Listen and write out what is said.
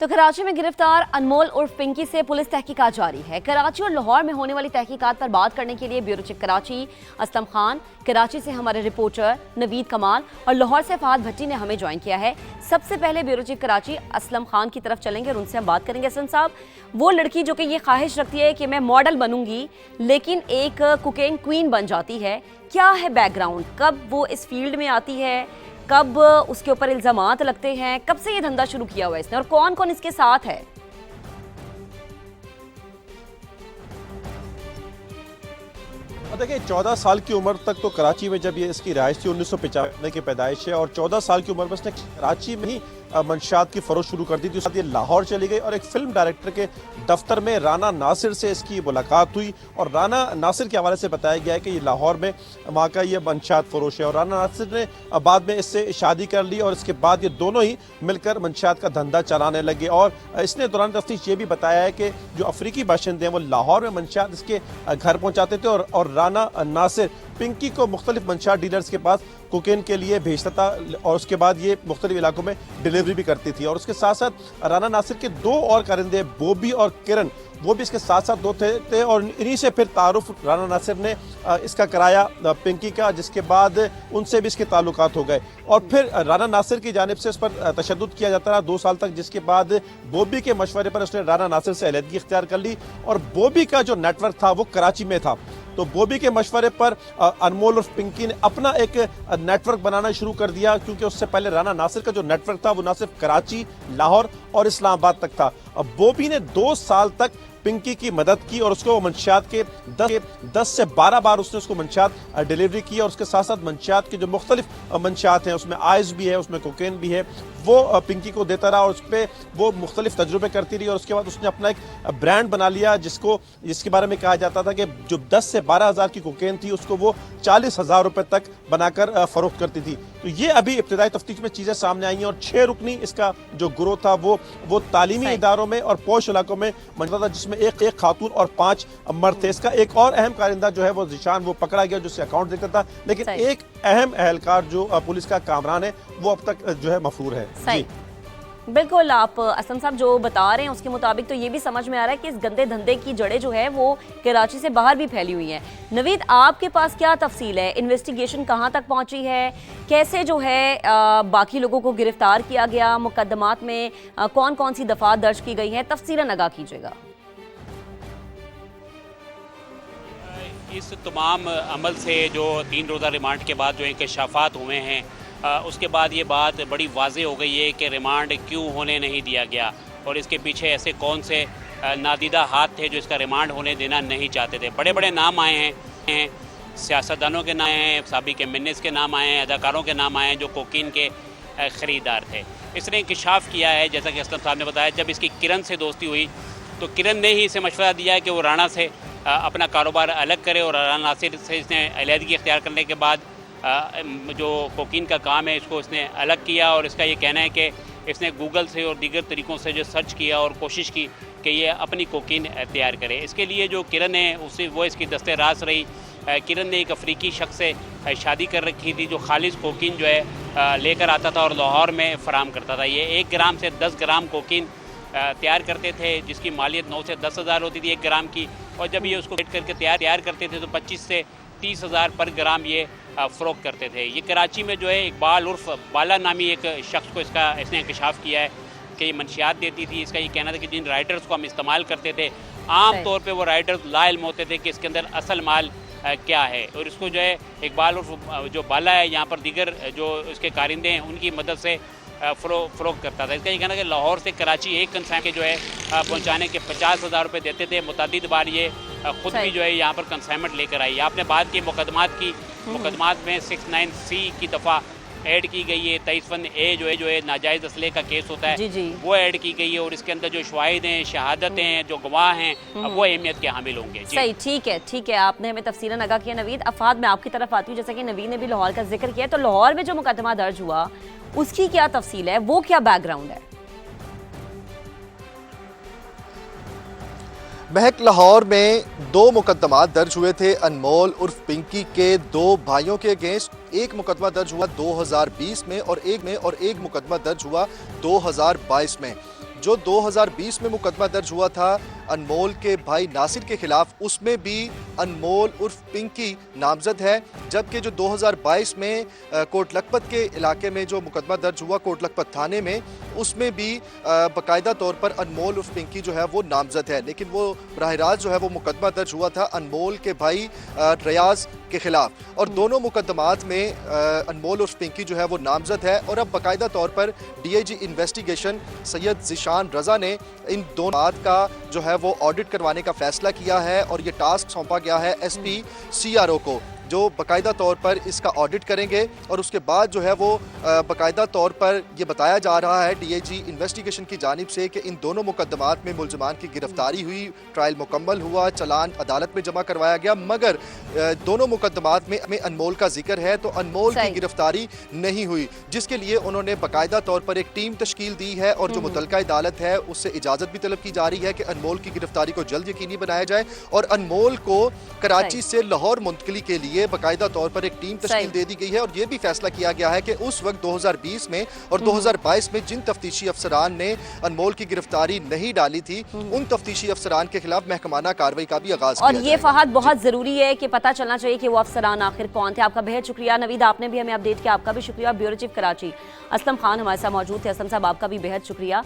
तो कराची में गिरफ्तार अनमोल उर्फ पिंकी से पुलिस तहकीकात जारी है। कराची और लाहौर में होने वाली तहकीकात पर बात करने के लिए ब्यूरो चीफ कराची असलम खान, कराची से हमारे रिपोर्टर नवीद कमाल और लाहौर से फहद भट्टी ने हमें ज्वाइन किया है। सबसे पहले ब्यूरो चीफ कराची असलम खान की तरफ चलेंगे और उनसे हम बात करेंगे। असलम साहब, वो लड़की जो कि ये ख्वाहिश रखती है कि मैं मॉडल बनूंगी लेकिन एक कोकेन क्वीन बन जाती है, क्या है बैकग्राउंड, कब वो इस फील्ड में आती है, कब उसके ऊपर इल्जामात लगते हैं, कब से ये धंधा शुरू किया हुआ है इसने और कौन कौन इसके साथ है? देखिए 14 साल की उम्र तक तो कराची में जब ये इसकी रिहाइश थी 1995 की पैदाइश है और 14 साल की उम्र में इसने कराची में ही मंशियात की फरोख्त शुरू कर दी थी। उसके बाद ये लाहौर चली गई और एक फिल्म डायरेक्टर के दफ्तर में राना नासिर से इसकी मुलाकात हुई और राना नासिर के हवाले से बताया गया है कि ये लाहौर में वहाँ का ये मंशियात फरोश है और राना नासिर ने बाद में इससे शादी कर ली और इसके बाद ये दोनों ही मिलकर मंशियात का धंधा चलाने लगे। और इसने दौरान तफ्तीश ये भी बताया है कि जो अफ्रीकी बाशिंदे हैं वो लाहौर में मंशियात इसके घर पहुँचाते थे और राना नासिर पिंकी को मुख्तलिफ मंशियात डीलर्स के पास कोकेन के लिए भेजता था और उसके बाद ये मुख्तलिफ इलाकों में डिलीवरी भी करती थी। और उसके साथ साथ राना नासिर के दो और कारिंदे बॉबी और किरण वो भी इसके साथ साथ दो थे और इन्हीं से फिर तारुफ राना नासिर ने इसका कराया पिंकी का, जिसके बाद उनसे भी इसके ताल्लुकात हो गए और फिर राना नासिर की जानिब से उस पर तशद्दुद किया जाता रहा 2 साल तक, जिसके बाद बॉबी के मशवरे पर उसने राना नासिर से अलहदगी इख्तियार कर ली और बॉबी का जो नेटवर्क था वो कराची में था। तो बॉबी के मशवरे पर अनमोल और पिंकी ने अपना एक नेटवर्क बनाना शुरू कर दिया, क्योंकि उससे पहले राना नासिर का जो नेटवर्क था वो ना सिर्फ कराची, लाहौर और इस्लामाबाद तक था। अब बॉबी ने 2 साल तक पिंकी की मदद की और उसको मंशियात के 10 से 12 बार उसने उसको मंशियात डिलीवरी की और उसके साथ साथ मंशियात के जो मुख्तलिफ मंशियात हैं उसमें आइस भी है, उसमें कोकेन भी है, वो पिंकी को देता रहा और उस पर वो मुख्तलिफ तजुर्बे करती रही और उसके बाद उसने अपना एक ब्रांड बना लिया जिसके बारे में कहा जाता था कि जो 10 से 12 हज़ार की कोकेन थी उसको वो 40,000 रुपये तक बनाकर फरोख्त करती थी। तो ये अभी इब्तिदाई तफ्तीश में चीज़ें सामने आई हैं और 6 रुकनी इसका जो ग्रोथ था वो तालीमी इदारों में और पोश इलाकों में मौजूद था, जिसमें एक खातून और 5 मर्द थे। इसका एक और अहम कारिंदा जो है वो जिशान वो पकड़ा गया, जिससे अकाउंट देखता था, लेकिन एक अहम अहलकार जो पुलिस का कामरान है वो अब तक जो है मफरूर है। सही, बिल्कुल आप असलम साहब जो बता रहे हैं उसके मुताबिक तो ये भी समझ में आ रहा है कि इस गंदे धंधे की जड़ें जो है वो कराची से बाहर भी फैली हुई हैं। नवीद, आपके पास क्या तफसील है, इन्वेस्टिगेशन कहाँ तक पहुँची है, कैसे जो है बाकी लोगों को गिरफ्तार किया गया, मुकदमात में कौन कौन सी दफात दर्ज की गई हैं, तफसीलन आगाह कीजिएगा। इस तमाम अमल से जो 3 रोज़ा रिमांड के बाद जो इंकशाफात हुए हैं उसके बाद ये बात बड़ी वाज़ेह हो गई है कि रिमांड क्यों होने नहीं दिया गया और इसके पीछे ऐसे कौन से नादीदा हाथ थे जो इसका रिमांड होने देना नहीं चाहते थे। बड़े बड़े नाम आए हैं, सियासतदानों के नाम आए हैं, साबिक एमएनएस के नाम आए हैं, अदाकारों के नाम आए हैं जो कोकीन के ख़रीदार थे। इसने इंकशाफ किया है, जैसा कि असलम साहब ने बताया, जब इसकी किरण से दोस्ती हुई तो किरण ने ही इसे मशवरा दिया है कि वो राना से अपना कारोबार अलग करे और राना नासिर से इसने अलहदगी इख्तियार करने के बाद जो कोकीन का काम है इसको इसने अलग किया और इसका ये कहना है कि इसने गूगल से और दीगर तरीक़ों से जो सर्च किया और कोशिश की कि ये अपनी कोकीन तैयार करे। इसके लिए जो किरण है उसे वो इसकी दस्ते रास रही। किरण ने एक अफ्रीकी शख्स से शादी कर रखी थी जो खालिश कोकीन जो है लेकर आता था और लाहौर में फ़राहम करता था। ये 1 ग्राम से 10 ग्राम कोकीन तैयार करते थे, जिसकी मालियत 9 से 10 हज़ार होती थी 1 ग्राम की, और जब ये उसको वेट करके तैयार करते थे तो 25 से 30 हज़ार पर ग्राम ये फ़रोख्त करते थे। ये कराची में जो है इकबाल उर्फ बाला नामी एक शख्स को इसने इंकशाफ किया है कि ये मंशियात देती थी। इसका ये कहना था कि जिन राइडर्स को हम इस्तेमाल करते थे आम तौर पे वो राइडर्स लाइल्म होते थे कि इसके अंदर असल माल क्या है, और इसको जो है इकबाल उर्फ जो बाला है यहाँ पर दीगर जो इसके कारिंदे हैं उनकी मदद से फ़रोख्त करता था। इसका ये कहना है कि लाहौर से कराची एक कंसाइनमेंट के जो है पहुँचाने के 50,000 रुपये देते थे। मुतअद्दिद बार ये ख़ुद भी जो है यहाँ पर कंसाइनमेंट लेकर आई। आपने बात की मुकदमात में 69C की दफ़ा ऐड की गई है, 23(1)A जो है नाजायज़ असले का केस होता है जी। वो ऐड की गई है और इसके अंदर जो शवाहिद हैं, शहादतें हैं, जो गवाह हैं वो अहमियत के हामिल होंगे। सही, ठीक है, आपने हमें तफसीलन आगाह किया। नवीद, अफाद मैं आपकी तरफ आती हूँ। जैसा कि नवीद ने भी लाहौर का जिक्र किया, तो लाहौर में जो मुकदमा दर्ज हुआ उसकी क्या तफसील है, वो क्या बैकग्राउंड है? महक, लाहौर में 2 मुकदमा दर्ज हुए थे अनमोल उर्फ पिंकी के 2 भाइयों के अगेंस्ट। एक मुकदमा दर्ज हुआ 2020 में और एक मुकदमा दर्ज हुआ 2022 में। जो 2020 में मुकदमा दर्ज हुआ था अनमोल के भाई नासिर के खिलाफ, उसमें भी अनमोल उर्फ पिंकी नामजद है, जबकि जो 2022 में कोट लखपत के इलाके में जो मुकदमा दर्ज हुआ कोट लखपत थाने में, उसमें भी बाकायदा तौर पर अनमोल उर्फ पिंकी जो है वो नामजद है, लेकिन वो बराह रास्त जो है वो मुकदमा दर्ज हुआ था अनमोल के भाई रियाज के खिलाफ, और दोनों मुकदमात में अनमोल उर्फ पिंकी जो है वो नामजद है। और अब बाकायदा तौर पर DIG इन्वेस्टिगेशन सैयद ज़िशान रज़ा ने इन दोनों बात का जो है वो ऑडिट करवाने का फैसला किया है, और ये टास्क सौंपा गया है SP CRO को, जो बाकायदा तौर पर इसका ऑडिट करेंगे। और उसके बाद जो है वो बाकायदा तौर पर ये बताया जा रहा है DIG इन्वेस्टिगेशन की जानिब से कि इन दोनों मुकदमात में मुलजमान की गिरफ्तारी हुई, ट्रायल मुकम्मल हुआ, चलान अदालत में जमा करवाया गया, मगर दोनों मुकदमात में अनमोल का जिक्र है, तो अनमोल की गिरफ्तारी नहीं हुई, जिसके लिए उन्होंने बाकायदा तौर पर एक टीम तश्कील दी है, और जो मुतलका अदालत है उससे इजाज़त भी तलब की जा रही है कि अनमोल की गिरफ्तारी को जल्द यकीनी बनाया जाए, और अनमोल को कराची से लाहौर मुंतकिली के लिए बाकायदा तौर पर एक टीम तश्कील दे दी गई है। और यह भी फैसला किया गया है कि उस वक्त 2020 में और 2022 में जिन तफ्तीशी अफसरान ने अनमोल की गिरफ्तारी नहीं डाली थी, उन तफ्तीशी अफसरान के खिलाफ महकमाना कार्रवाई का भी आगाज और ये फहद बहुत जरूरी है कि पता चलना चाहिए कि वो अफसरान आखिर कौन थे। आपका बेहद शुक्रिया नवीद, आपने भी हमें अपडेट किया, आपका भी शुक्रिया। ब्यूरो चीफ कराची असलम खान हमारे साथ मौजूद थे। असलम साहब आपका भी बेहद शुक्रिया।